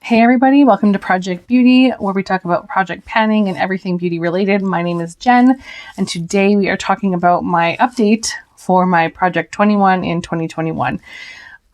Hey everybody, welcome to Project Beauty, where we talk about project planning and everything beauty related. My name is Jen, and today we are talking about my update for my Project 21 in 2021.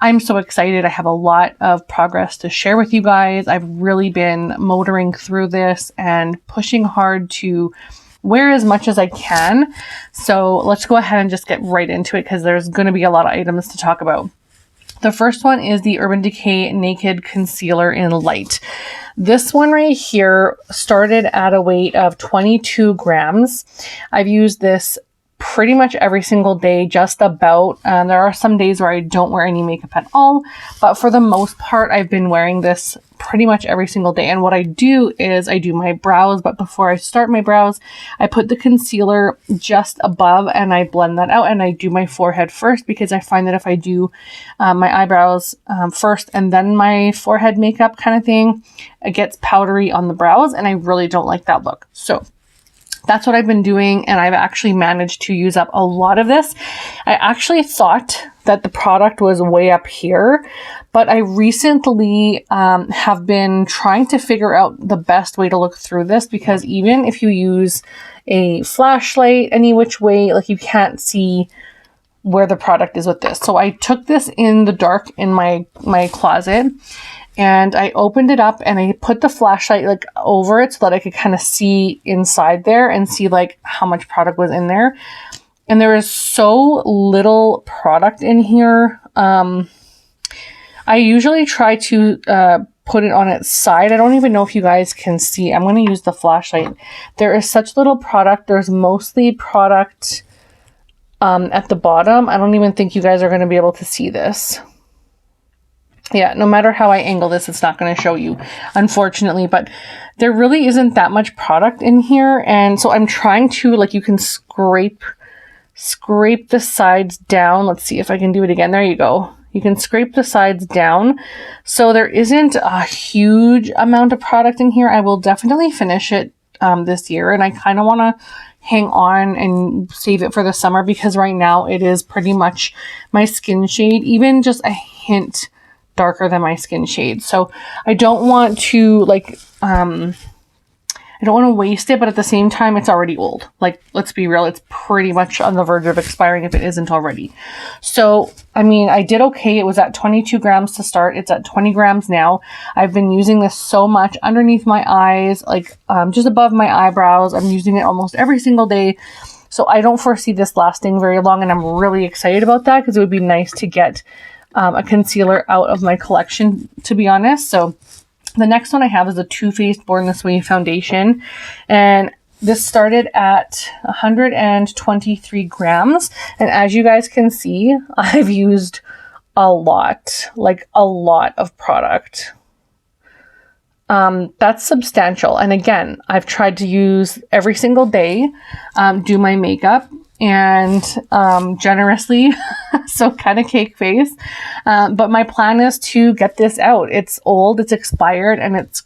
I'm so excited. I have a lot of progress to share with you guys. I've really been motoring through this and pushing hard to wear as much as I can. So let's go ahead and just get right into it because there's going to be a lot of items to talk about. The first one is the Urban Decay Naked Concealer in Light. This one right here started at a weight of 22 grams. I've used this pretty much every single day, just about. There are some days where I don't wear any makeup at all, but for the most part, I've been wearing this pretty much every single day. And what I do is I do my brows, but before I start my brows, I put the concealer just above and I blend that out, and I do my forehead first because I find that if I do my eyebrows first and then my forehead makeup kind of thing, it gets powdery on the brows and I really don't like that look. So that's what I've been doing, and I've actually managed to use up a lot of this. I actually thought that the product was way up here, but I recently have been trying to figure out the best way to look through this, because even if you use a flashlight any which way, like, you can't see where the product is with this. So I took this in the dark in my closet, and I opened it up and I put the flashlight like over it so that I could kind of see inside there and see like how much product was in there. And there is so little product in here. I usually try to put it on its side. I don't even know if you guys can see. I'm going to use the flashlight. There is such little product. There's mostly product at the bottom. I don't even think you guys are going to be able to see this. Yeah, no matter how I angle this, it's not going to show you, unfortunately, but there really isn't that much product in here. And so I'm trying to, like, you can scrape the sides down. Let's see if I can do it again. There you go. You can scrape the sides down. So there isn't a huge amount of product in here. I will definitely finish it this year, and I kind of want to hang on and save it for the summer because right now it is pretty much my skin shade, even just a hint darker than my skin shade. So I don't want to I don't want to waste it, but at the same time, it's already old. Like, let's be real, it's pretty much on the verge of expiring if it isn't already. So, I mean, I did okay. It was at 22 grams to start. It's at 20 grams now. I've been using this so much underneath my eyes, like just above my eyebrows. I'm using it almost every single day. So I don't foresee this lasting very long, and I'm really excited about that because it would be nice to get a concealer out of my collection, to be honest. So the next one I have is the Too Faced Born This Way foundation, and this started at 123 grams, and as you guys can see, I've used a lot of product. That's substantial, and again, I've tried to use every single day, do my makeup, and generously, so kind of cake face, but my plan is to get this out. It's old, it's expired, and it's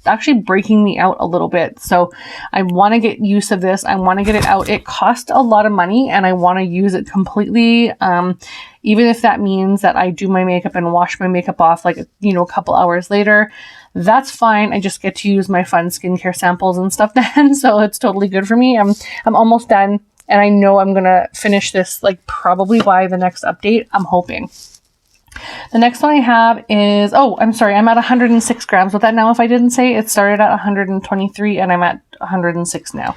actually breaking me out a little bit, so I want to get use of this. I want to get it out. It cost a lot of money, and I want to use it completely, even if that means that I do my makeup and wash my makeup off, like, you know, a couple hours later. That's fine. I just get to use my fun skincare samples and stuff then, so it's totally good for me. I'm almost done. And I know I'm going to finish this like probably by the next update. I'm hoping. The next one I have is, oh, I'm sorry. I'm at 106 grams with that now. If I didn't say, it started at 123 and I'm at 106 now.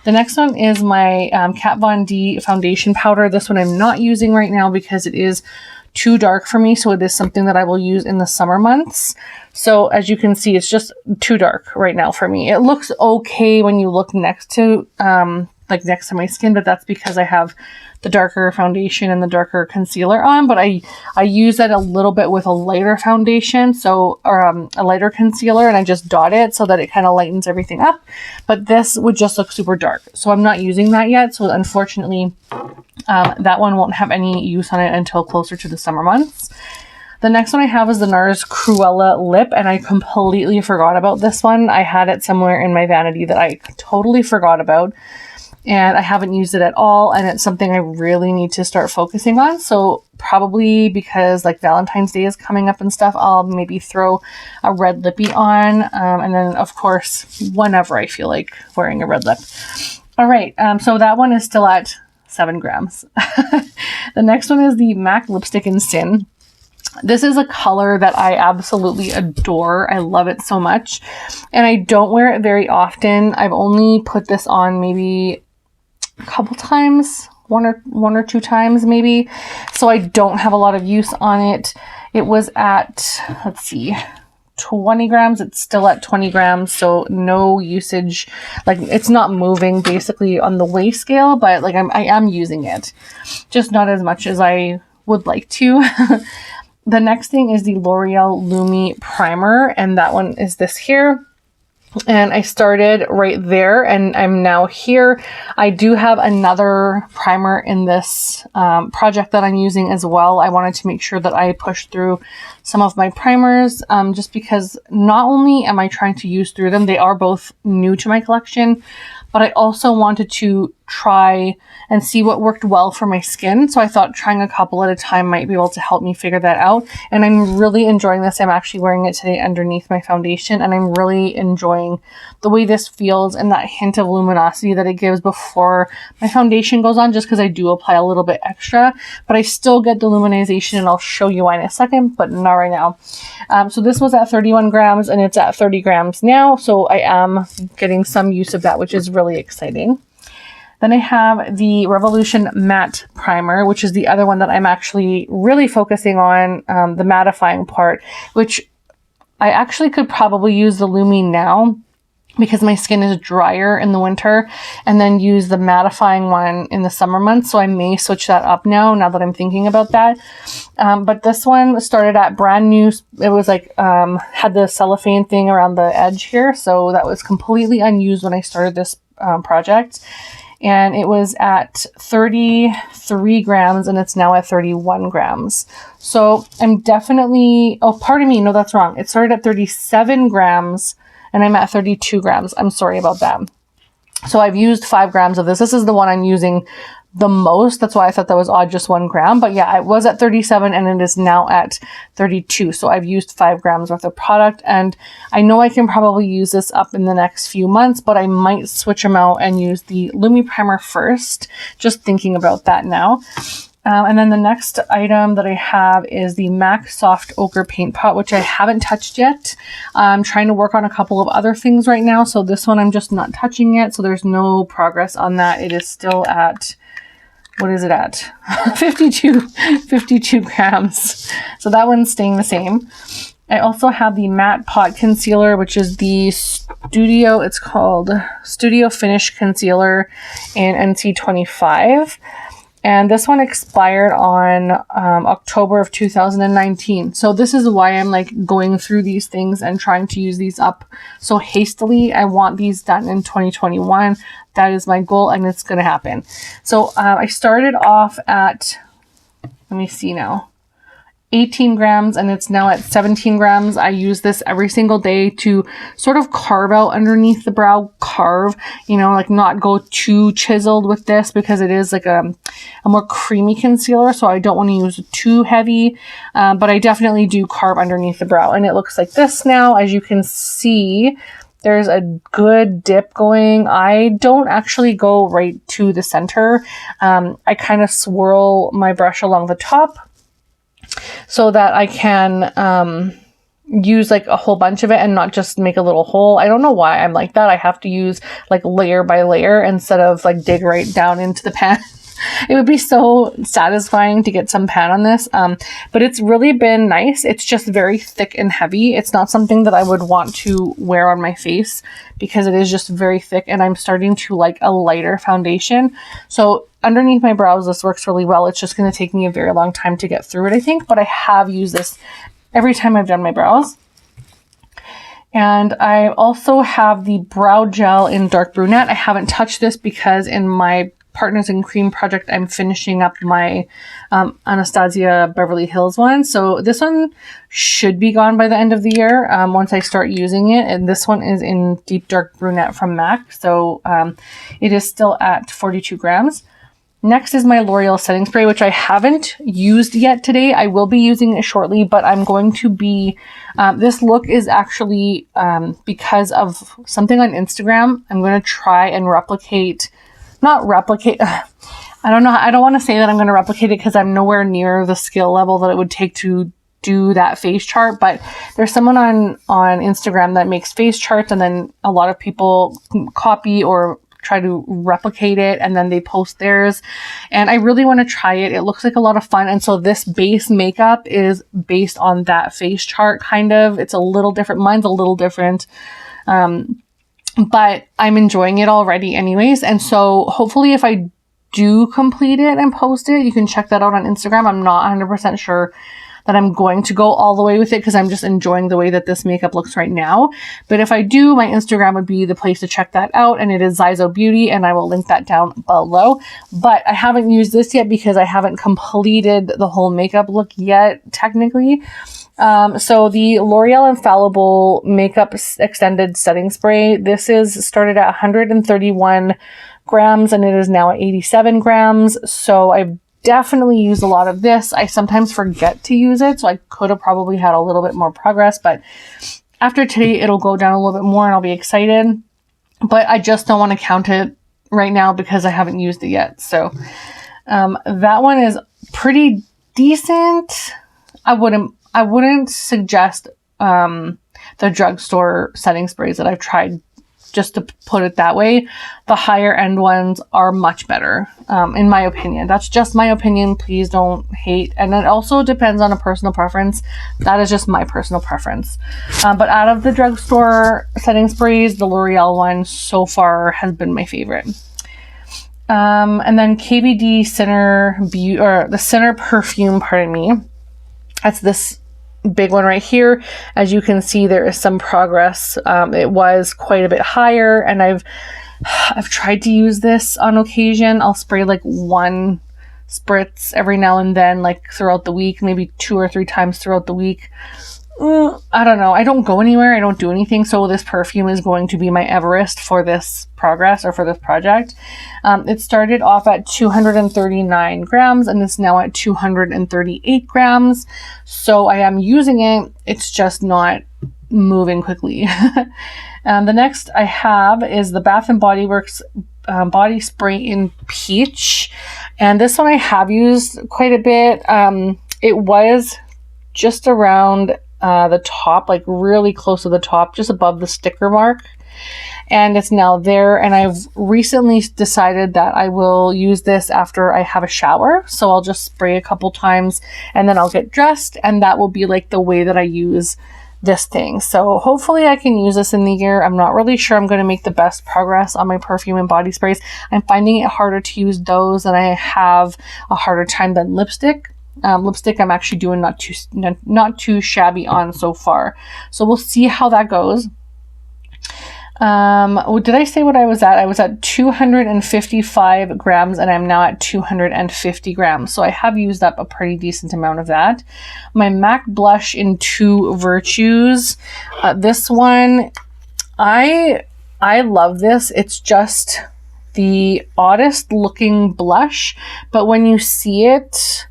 The next one is my Kat Von D foundation powder. This one I'm not using right now because it is too dark for me. So it is something that I will use in the summer months. So as you can see, it's just too dark right now for me. It looks okay when you look next to next to my skin, but that's because I have the darker foundation and the darker concealer on, but I use that a little bit with a lighter foundation, so a lighter concealer, and I just dot it so that it kind of lightens everything up. But this would just look super dark, so I'm not using that yet. So unfortunately, that one won't have any use on it until closer to the summer months. The next one I have is the NARS Cruella Lip, and I completely forgot about this one. I had it somewhere in my vanity that I totally forgot about. and I haven't used it at all, and it's something I really need to start focusing on. So probably because like Valentine's Day is coming up and stuff, I'll maybe throw a red lippy on, and then of course whenever I feel like wearing a red lip. All right, so that one is still at 7 grams. The next one is the MAC Lipstick in Sin. This is a color that I absolutely adore. I love it so much, and I don't wear it very often. I've only put this on maybe a couple times, one or two times maybe, so I don't have a lot of use on it. It was at, let's see, 20 grams. It's still at 20 grams, so no usage. Like, it's not moving basically on the weigh scale, but like I am using it, just not as much as I would like to. The next thing is the L'Oreal Lumi Primer, and that one is this here. And I started right there, and I'm now here. I do have another primer in this project that I'm using as well. I wanted to make sure that I pushed through some of my primers, just because not only am I trying to use through them, they are both new to my collection, but I also wanted to try and see what worked well for my skin. So I thought trying a couple at a time might be able to help me figure that out. And I'm really enjoying this. I'm actually wearing it today underneath my foundation, and I'm really enjoying the way this feels and that hint of luminosity that it gives before my foundation goes on, just because I do apply a little bit extra, but I still get the luminization, and I'll show you why in a second, but not right now. So this was at 31 grams and it's at 30 grams now. So I am getting some use of that, which is really exciting. Then I have the Revolution Matte Primer, which is the other one that I'm actually really focusing on, the mattifying part, which I actually could probably use the Lumi now because my skin is drier in the winter, and then use the mattifying one in the summer months. So I may switch that up now that I'm thinking about that. But this one started at brand new. It was like, had the cellophane thing around the edge here. So that was completely unused when I started this project. And it was at 33 grams, and it's now at 31 grams. So I'm definitely, oh, pardon me. No, that's wrong. It started at 37 grams and I'm at 32 grams. I'm sorry about that. So I've used 5 grams of this. This is the one I'm using the most. That's why I thought that was odd, just 1 gram. But yeah, it was at 37 and it is now at 32. So I've used 5 grams worth of product, and I know I can probably use this up in the next few months, but I might switch them out and use the Lumi Primer first. Just thinking about that now. And then the next item that I have is the MAC Soft Ochre Paint Pot, which I haven't touched yet. I'm trying to work on a couple of other things right now. So this one I'm just not touching yet. So there's no progress on that. It is still at, what is it at? 52 grams. So that one's staying the same. I also have the Matte Pot Concealer, which is the it's called Studio Finish Concealer in NC25. And this one expired on October of 2019. So this is why I'm like going through these things and trying to use these up so hastily. I want these done in 2021. That is my goal, and it's going to happen. So I started off at, let me see now, 18 grams, and it's now at 17 grams. I use this every single day to sort of carve out underneath the brow, like not go too chiseled with this, because it is like a more creamy concealer. So I don't want to use it too heavy, but I definitely do carve underneath the brow, and it looks like this now. As you can see, there's a good dip going. I don't actually go right to the center. I kind of swirl my brush along the top so that I can use like a whole bunch of it and not just make a little hole. I don't know why I'm like that. I have to use like layer by layer instead of like dig right down into the pan. It would be so satisfying to get some pan on this, but it's really been nice. It's just very thick and heavy. It's not something that I would want to wear on my face because it is just very thick, and I'm starting to like a lighter foundation. So underneath my brows, this works really well. It's just going to take me a very long time to get through it, I think, but I have used this every time I've done my brows. And I also have the brow gel in dark brunette. I haven't touched this because in my Partners in Cream project, I'm finishing up my Anastasia Beverly Hills one. So this one should be gone by the end of the year once I start using it. And this one is in Deep Dark Brunette from MAC. So it is still at 42 grams. Next is my L'Oreal setting spray, which I haven't used yet today. I will be using it shortly, but I'm going to be, this look is actually because of something on Instagram. I'm going to try and not replicate. I don't know. I don't want to say that I'm going to replicate it because I'm nowhere near the skill level that it would take to do that face chart, but there's someone on Instagram that makes face charts, and then a lot of people copy or try to replicate it, and then they post theirs, and I really want to try it. It looks like a lot of fun, and so this base makeup is based on that face chart, kind of. It's a little different. Mine's a little different, but I'm enjoying it already anyways, and so hopefully if I do complete it and post it, you can check that out on Instagram. I'm not 100% sure that I'm going to go all the way with it because I'm just enjoying the way that this makeup looks right now. But if I do, my Instagram would be the place to check that out, and it is Zyzo Beauty, and I will link that down below. But I haven't used this yet because I haven't completed the whole makeup look yet, technically. So the L'Oreal Infallible Makeup Extended Setting Spray, this is started at 131 grams, and it is now at 87 grams. So I've definitely used a lot of this. I sometimes forget to use it, so I could have probably had a little bit more progress, but after today it'll go down a little bit more and I'll be excited, but I just don't want to count it right now because I haven't used it yet. So that one is pretty decent. I wouldn't suggest the drugstore setting sprays that I've tried, just to put it that way. The higher end ones are much better, in my opinion. That's just my opinion. Please don't hate. And it also depends on a personal preference. That is just my personal preference. But out of the drugstore setting sprays, the L'Oreal one so far has been my favorite. And then KVD the Sinner Perfume, pardon me. That's this big one right here. As you can see, there is some progress. It was quite a bit higher, and I've tried to use this on occasion. I'll spray like one spritz every now and then, like throughout the week, maybe 2 or 3 times throughout the week. I don't know. I don't go anywhere. I don't do anything. So this perfume is going to be my Everest for this progress or for this project. It started off at 239 grams and it's now at 238 grams. So I am using it. It's just not moving quickly. The next I have is the Bath & Body Works body spray in peach. And this one I have used quite a bit. It was just around the top, like really close to the top, just above the sticker mark, and it's now there. And I've recently decided that I will use this after I have a shower, so I'll just spray a couple times and then I'll get dressed, and that will be like the way that I use this thing. So hopefully I can use this in the year. I'm not really sure I'm going to make the best progress on my perfume and body sprays. I'm finding it harder to use those, and I have a harder time than lipstick. Lipstick I'm actually doing not too shabby on so far, so we'll see how that goes. Did I say what I was at? I was at 255 grams and I'm now at 250 grams, so I have used up a pretty decent amount of that. My MAC blush in 2 Virtues, this one, I love this. It's just the oddest looking blush, but when you see it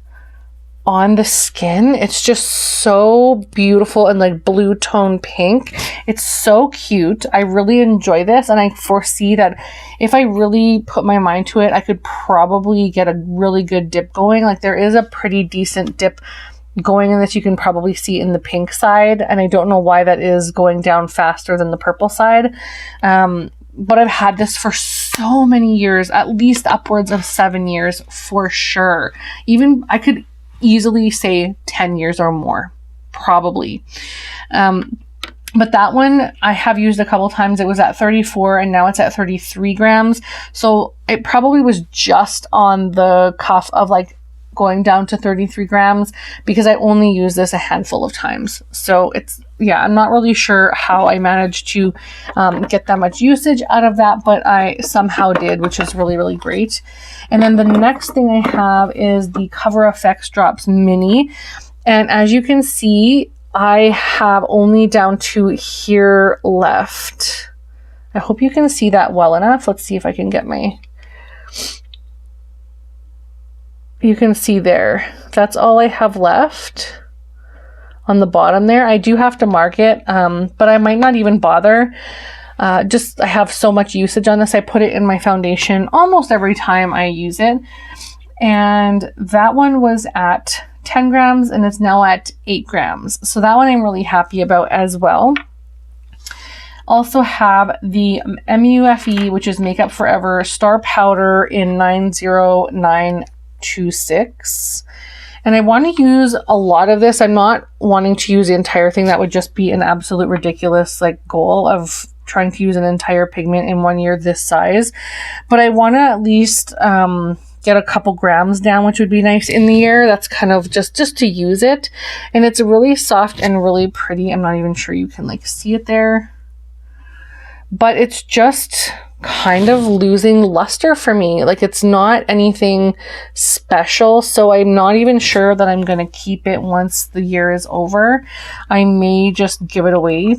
on the skin, it's just so beautiful and like blue tone pink. It's so cute. I really enjoy this, and I foresee that if I really put my mind to it, I could probably get a really good dip going. Like there is a pretty decent dip going in this. You can probably see in the pink side, and I don't know why that is going down faster than the purple side. But I've had this for so many years, at least upwards of 7 years for sure. Even I could easily say 10 years or more, probably. But that one I have used a couple times. It was at 34 and now it's at 33 grams. So it probably was just on the cuff of like going down to 33 grams because I only use this a handful of times. So it's yeah, I'm not really sure how I managed to get that much usage out of that, but I somehow did, which is really, really great. And then the next thing I have is the Cover FX Drops Mini. And as you can see, I have only down to here left. I hope you can see that well enough. Let's see if I can get my... You can see there. That's all I have left on the bottom there. I do have to mark it, but I might not even bother. I have so much usage on this. I put it in my foundation almost every time I use it. And that one was at 10 grams and it's now at 8 grams. So that one I'm really happy about as well. Also have the MUFE, which is Makeup Forever Star Powder in 90926. And I want to use a lot of this. I'm not wanting to use the entire thing. That would just be an absolute ridiculous goal of trying to use an entire pigment in 1 year this size. But I want to at least get a couple grams down, which would be nice in the year. That's kind of just to use it. And it's really soft and really pretty. I'm not even sure you can see it there. But it's just kind of losing luster for me. It's not anything special, so I'm not even sure that I'm going to keep it once the year is over. I may just give it away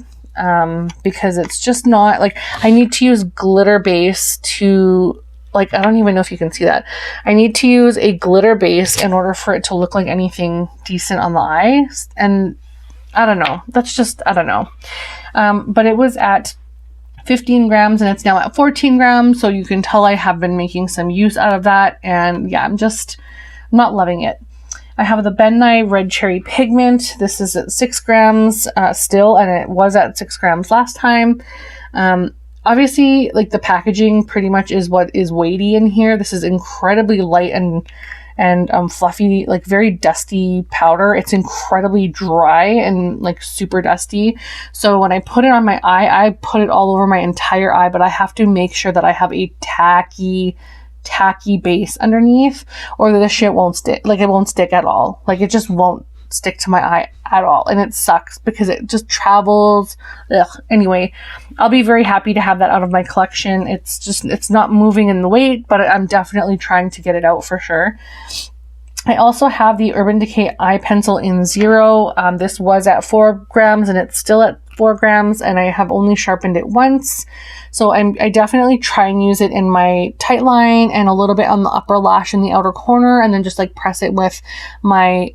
because it's just not, I need to use glitter base to, I don't even know if you can see that. I need to use a glitter base in order for it to look like anything decent on the eyes, and I don't know. That's just, I don't know. But it was at 15 grams and it's now at 14 grams. So you can tell I have been making some use out of that. And yeah, I'm not loving it. I have the Ben Nye Red Cherry Pigment. This is at 6 grams still, and it was at 6 grams last time. Obviously, the packaging pretty much is what is weighty in here. This is incredibly light and fluffy, very dusty powder. It's incredibly dry and super dusty. So when I put it on my eye, I put it all over my entire eye, but I have to make sure that I have a tacky base underneath, or the shit won't stick. It won't stick at all. It just won't stick to my eye at all, and it sucks because it just travels. Ugh. Anyway, I'll be very happy to have that out of my collection. It's not moving in the weight, but I'm definitely trying to get it out for sure. I also have the Urban Decay Eye Pencil in 0. This was at 4 grams and it's still at 4 grams, and I have only sharpened it once. So I definitely try and use it in my tight line and a little bit on the upper lash in the outer corner, and then just press it with my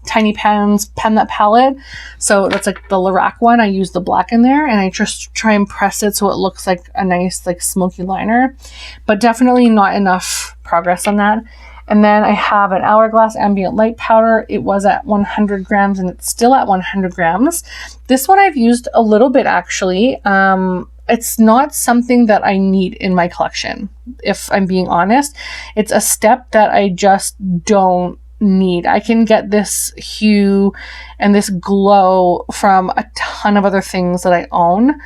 Tiny Pens Pen That palette. So that's the Lorac one. I use the black in there, and I just try and press it so it looks like a nice smoky liner, but definitely not enough progress on that. And then I have an Hourglass Ambient Light Powder. It was at 100 grams and it's still at 100 grams. This one I've used a little bit actually. It's not something that I need in my collection, if I'm being honest. It's a step that I just don't need. I can get this hue and this glow from a ton of other things that I own.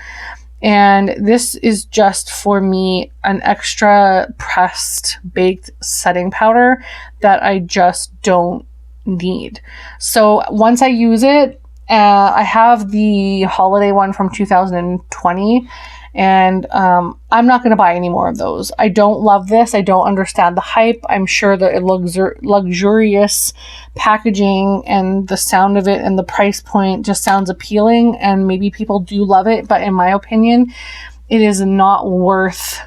And this is just for me an extra pressed baked setting powder that I just don't need. So once I use it, I have the holiday one from 2020, and I'm not going to buy any more of those. I don't love this. I don't understand the hype. I'm sure that it luxurious packaging and the sound of it and the price point just sounds appealing, and maybe people do love it, but in my opinion, it is not worth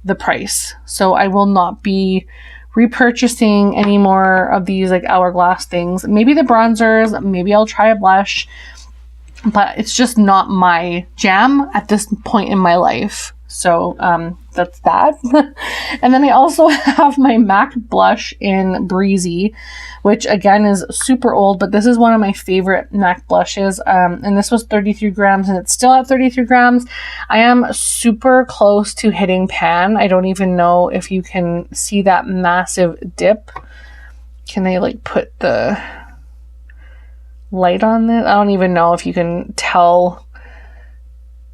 the price. So I will not be repurchasing any more of these Hourglass things. Maybe the bronzers, maybe I'll try a blush, but it's just not my jam at this point in my life. So that's that. And then I also have my MAC blush in Breezy, which again is super old, but this is one of my favorite MAC blushes. And this was 33 grams and it's still at 33 grams. I am super close to hitting pan. I don't even know if you can see that massive dip. Can I put the light on it? I don't even know if you can tell,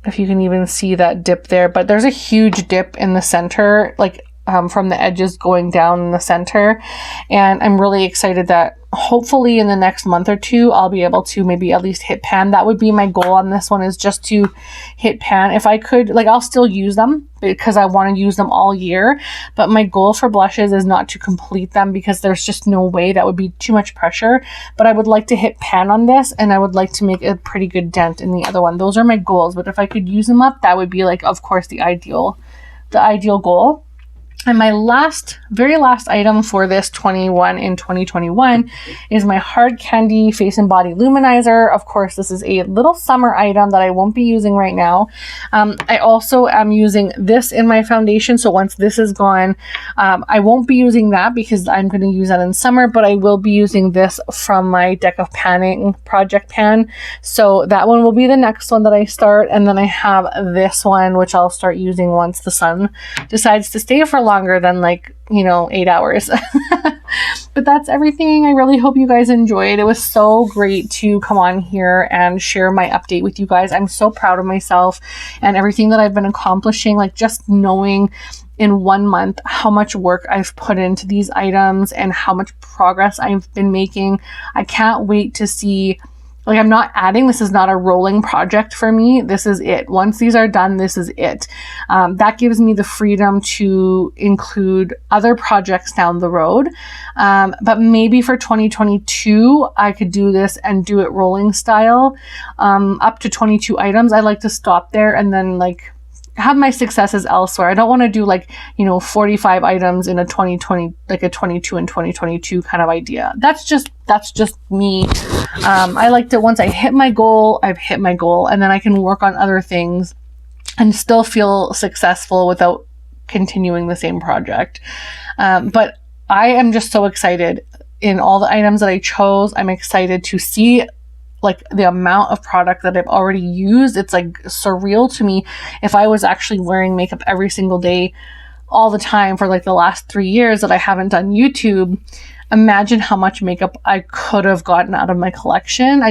if you can even see that dip there, but there's a huge dip in the center, from the edges going down in the center. And I'm really excited that hopefully in the next month or two, I'll be able to maybe at least hit pan. That would be my goal on this one, is just to hit pan. If I could, like, I'll still use them because I want to use them all year. But my goal for blushes is not to complete them because there's just no way, that would be too much pressure. But I would like to hit pan on this, and I would like to make a pretty good dent in the other one. Those are my goals. But if I could use them up, that would be, like, of course, the ideal goal. And my very last item for this 21 in 2021 is my Hard Candy Face and Body Luminizer. Of course, this is a little summer item that I won't be using right now. I also am using this in my foundation. So once this is gone, I won't be using that because I'm going to use that in summer, but I will be using this from my Deck of Panning project pan. So that one will be the next one that I start. And then I have this one, which I'll start using once the sun decides to stay for longer than 8 hours. But that's everything. I really hope you guys enjoyed. It was so great to come on here and share my update with you guys. I'm so proud of myself and everything that I've been accomplishing, like just knowing in 1 month how much work I've put into these items and how much progress I've been making. I can't wait to see. Like, I'm not adding, this is not a rolling project for me. This is it. Once these are done, this is it. That gives me the freedom to include other projects down the road. But maybe for 2022, I could do this and do it rolling style, up to 22 items. I'd like to stop there and then have my successes elsewhere. I don't want to do 45 items in a 2020, like a 22 and 2022 kind of idea. That's just me. I like to, once I hit my goal, I've hit my goal, and then I can work on other things and still feel successful without continuing the same project. But I am just so excited in all the items that I chose. I'm excited to see the amount of product that I've already used. It's surreal to me. If I was actually wearing makeup every single day all the time for the last 3 years that I haven't done YouTube, imagine how much makeup I could have gotten out of my collection.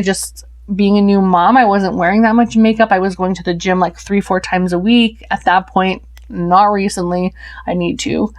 Being a new mom, I wasn't wearing that much makeup. I was going to the gym 3-4 times a week at that point. Not recently. I need to.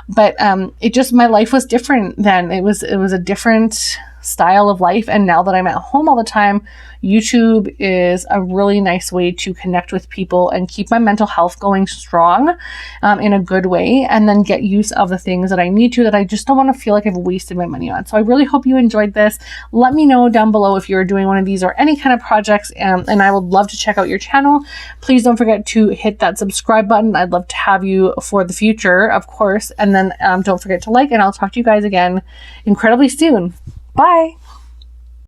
But my life was different then. It was a different style of life. And now that I'm at home all the time, YouTube is a really nice way to connect with people and keep my mental health going strong, in a good way, and then get use of the things that I need to, that I just don't want to feel like I've wasted my money on. So I really hope you enjoyed this. Let me know down below if you're doing one of these or any kind of projects, and I would love to check out your channel. Please don't forget to hit that subscribe button. I'd love to have you for the future, of course. And then don't forget to like, and I'll talk to you guys again incredibly soon. Bye.